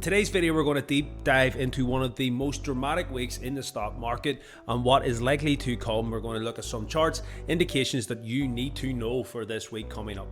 In today's video, we're going to deep dive into one of the most dramatic weeks in the stock market and what is likely to come. We're going to look at some charts, indications that you need to know for this week coming up.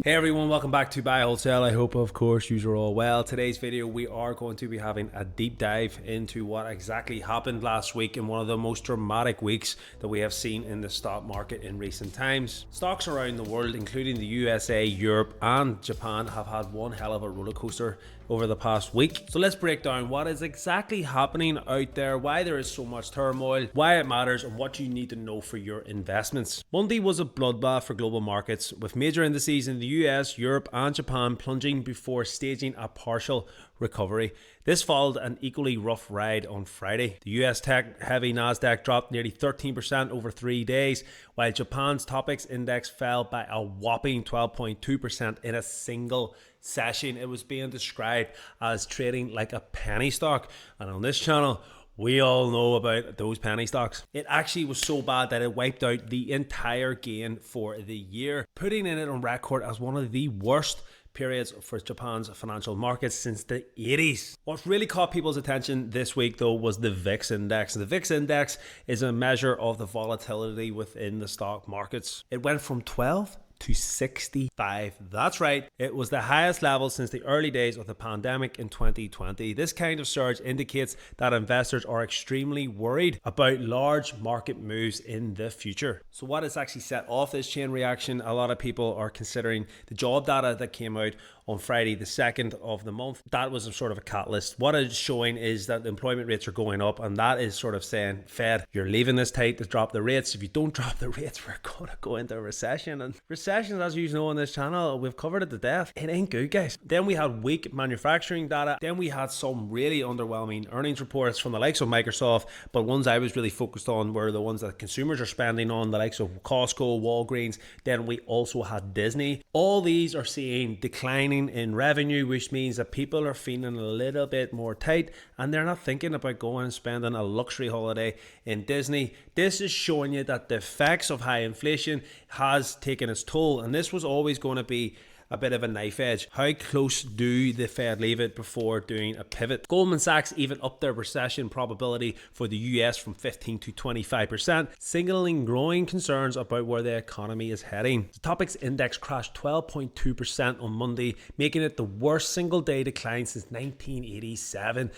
Hey everyone, welcome back to Buy Wholesale. I hope, of course, you are all well. Today's video, we are going to be having a deep dive into what exactly happened last week in one of the most dramatic weeks that we have seen in the stock market in recent times. Stocks around the world, including the USA, Europe, and Japan, have had one hell of a roller coaster over the past week. So let's break down what is exactly happening out there, why there is so much turmoil, why it matters, and what you need to know for your investments. Monday was a bloodbath for global markets, with major indices in the US, Europe, and Japan plunging before staging a partial recovery. This followed an equally rough ride on Friday. The US tech-heavy Nasdaq dropped nearly 13% over 3 days, while Japan's Topix index fell by a whopping 12.2% in a single session. It was being described as trading like a penny stock, and on this channel, we all know about those penny stocks. It actually was so bad that it wiped out the entire gain for the year, putting it on record as one of the worst periods for Japan's financial markets since the 80s. What really caught people's attention this week, though, was the VIX index. The VIX index is a measure of the volatility within the stock markets. It went from 12 to 65. That's right, it was the highest level since the early days of the pandemic in 2020. This kind of surge indicates that investors are extremely worried about large market moves in the future. So what has actually set off this chain reaction? A lot of people are considering the job data that came out on Friday the 2nd of the month. That was a sort of a catalyst. What it's showing is that the employment rates are going up, and that is sort of saying, Fed, you're leaving this tight to drop the rates. If you don't drop the rates, we're going to go into a recession. And recessions, as you know on this channel, we've covered it to death. It ain't good, guys. Then we had weak manufacturing data. Then we had some really underwhelming earnings reports from the likes of Microsoft, but ones I was really focused on were the ones that consumers are spending on, the likes of Costco, Walgreens. Then we also had Disney. All these are seeing declining in revenue, which means that people are feeling a little bit more tight and they're not thinking about going and spending a luxury holiday in Disney. This is showing you that the effects of high inflation has taken its toll, and this was always going to be a bit of a knife edge. How close do the Fed leave it before doing a pivot? Goldman Sachs even upped their recession probability for the US from 15 to 25%, signaling growing concerns about where the economy is heading. The Topix index crashed 12.2% on Monday, making it the worst single day decline since 1987.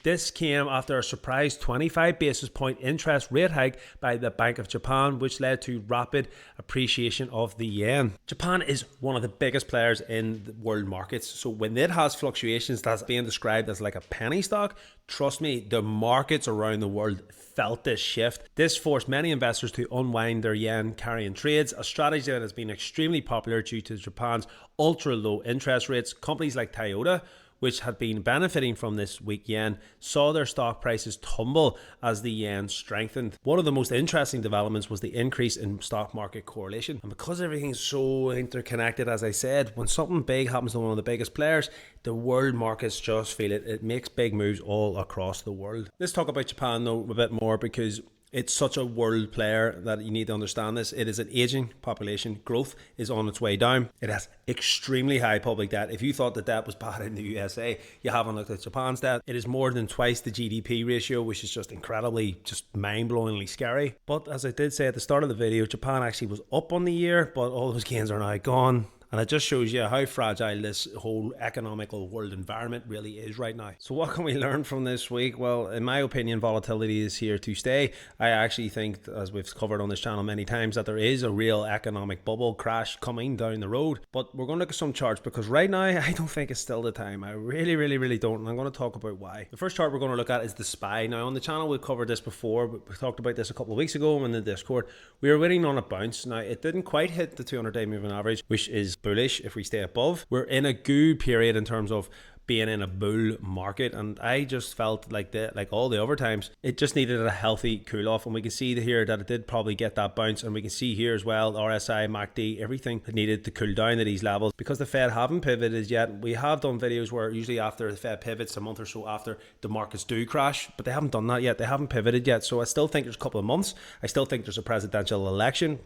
This came after a surprise 25 basis point interest rate hike by the Bank of Japan, which led to rapid appreciation of the yen. Japan is one of the biggest players in the world markets, so when it has fluctuations that's being described as like a penny stock, trust me, the markets around the world felt this shift. This forced many investors to unwind their yen carrying trades, a strategy that has been extremely popular due to Japan's ultra low interest rates. Companies like Toyota, which had been benefiting from this weak yen, saw their stock prices tumble as the yen strengthened. One of the most interesting developments was the increase in stock market correlation. And because everything's so interconnected, as I said, when something big happens to one of the biggest players, the world markets just feel it. It makes big moves all across the world. Let's talk about Japan though a bit more, because it's such a world player that you need to understand this. It is an aging population. Growth is on its way down. It has extremely high public debt. If you thought the debt was bad in the USA, you haven't looked at Japan's debt. It is more than twice the GDP ratio, which is just incredibly, just mind-blowingly scary. But as I did say at the start of the video, Japan actually was up on the year, but all those gains are now gone. And it just shows you how fragile this whole economical world environment really is right now. So what can we learn from this week? Well, in my opinion, volatility is here to stay. I actually think, as we've covered on this channel many times, that there is a real economic bubble crash coming down the road. But we're going to look at some charts, because right now, I don't think it's still the time. I really don't. And I'm going to talk about why. The first chart we're going to look at is the SPY. Now, on the channel, we've covered this before, but we talked about this a couple of weeks ago in the Discord. We were waiting on a bounce. Now, it didn't quite hit the 200-day moving average, which is bullish if we stay above. We're in a good period in terms of being in a bull market, and I just felt like all the other times, it just needed a healthy cool off. And we can see here that it did probably get that bounce, and we can see here as well RSI, MACD, everything needed to cool down to these levels because the Fed haven't pivoted yet. We have done videos where usually after the Fed pivots, a month or so after, the markets do crash, but they haven't done that yet. They haven't pivoted yet. So I still think there's a couple of months. I still think there's a presidential election.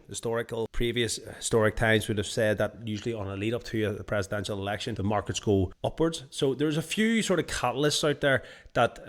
Previous historic times would have said that usually on a lead up to a presidential election, the markets go upwards. So there's a few sort of catalysts out there that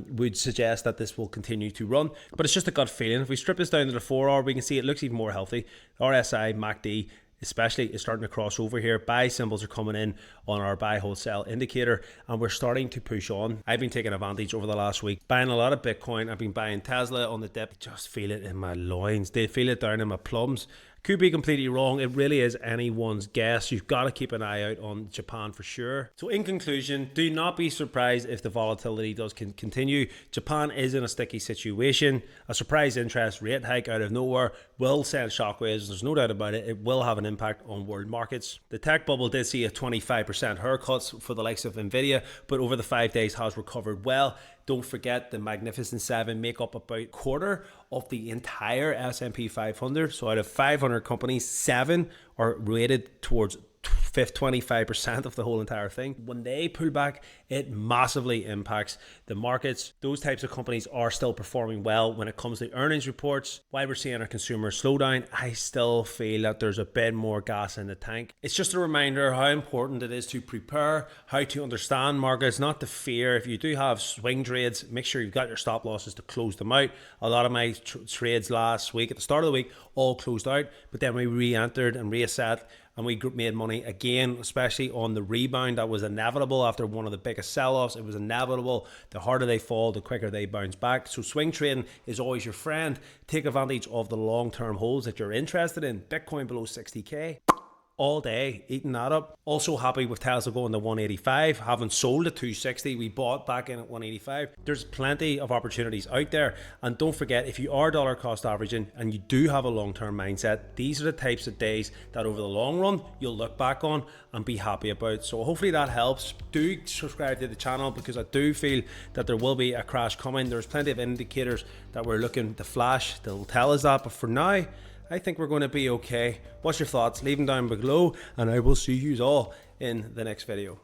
would suggest that this will continue to run, but it's just a gut feeling. If we strip this down to the 4 hour, we can see it looks even more healthy. RSI, MACD especially is starting to cross over here. Buy symbols are coming in on our buy hold sell indicator, and we're starting to push on. I've been taking advantage over the last week, buying a lot of Bitcoin. I've been buying Tesla on the dip. Just feel it in my loins. They feel it down in my plums. Could be completely wrong. It really is anyone's guess. You've got to keep an eye out on Japan for sure. So in conclusion, do not be surprised if the volatility does continue. Japan is in a sticky situation. A surprise interest rate hike out of nowhere will send shockwaves. There's no doubt about it. It will have an impact on world markets. The tech bubble did see a 25% haircuts for the likes of Nvidia, but over the 5 days has recovered well. Don't forget the Magnificent Seven make up about a quarter of the entire S&P 500. So out of 500 companies, 7 are rated towards 25% of the whole entire thing. When they pull back, it massively impacts the markets. Those types of companies are still performing well when it comes to earnings reports. While we're seeing our consumer slow down, I still feel that there's a bit more gas in the tank. It's just a reminder how important it is to prepare, how to understand markets, not to fear. If you do have swing trades, make sure you've got your stop losses to close them out. A lot of my trades last week, at the start of the week, all closed out, but then we re-entered and reset, and we made money again, especially on the rebound. That was inevitable after one of the biggest sell-offs. It was inevitable. The harder they fall, the quicker they bounce back. So swing trading is always your friend. Take advantage of the long-term holds that you're interested in. Bitcoin below 60K. All day, eating that up. Also happy with Tesla going to 185. Haven't sold at 260. We bought back in at 185. There's plenty of opportunities out there. And don't forget, if you are dollar cost averaging and you do have a long-term mindset, these are the types of days that over the long run, you'll look back on and be happy about. So hopefully that helps. Do subscribe to the channel because I do feel that there will be a crash coming. There's plenty of indicators that we're looking to flash that will tell us that. But for now, I think we're going to be okay. What's your thoughts? Leave them down below, and I will see you all in the next video.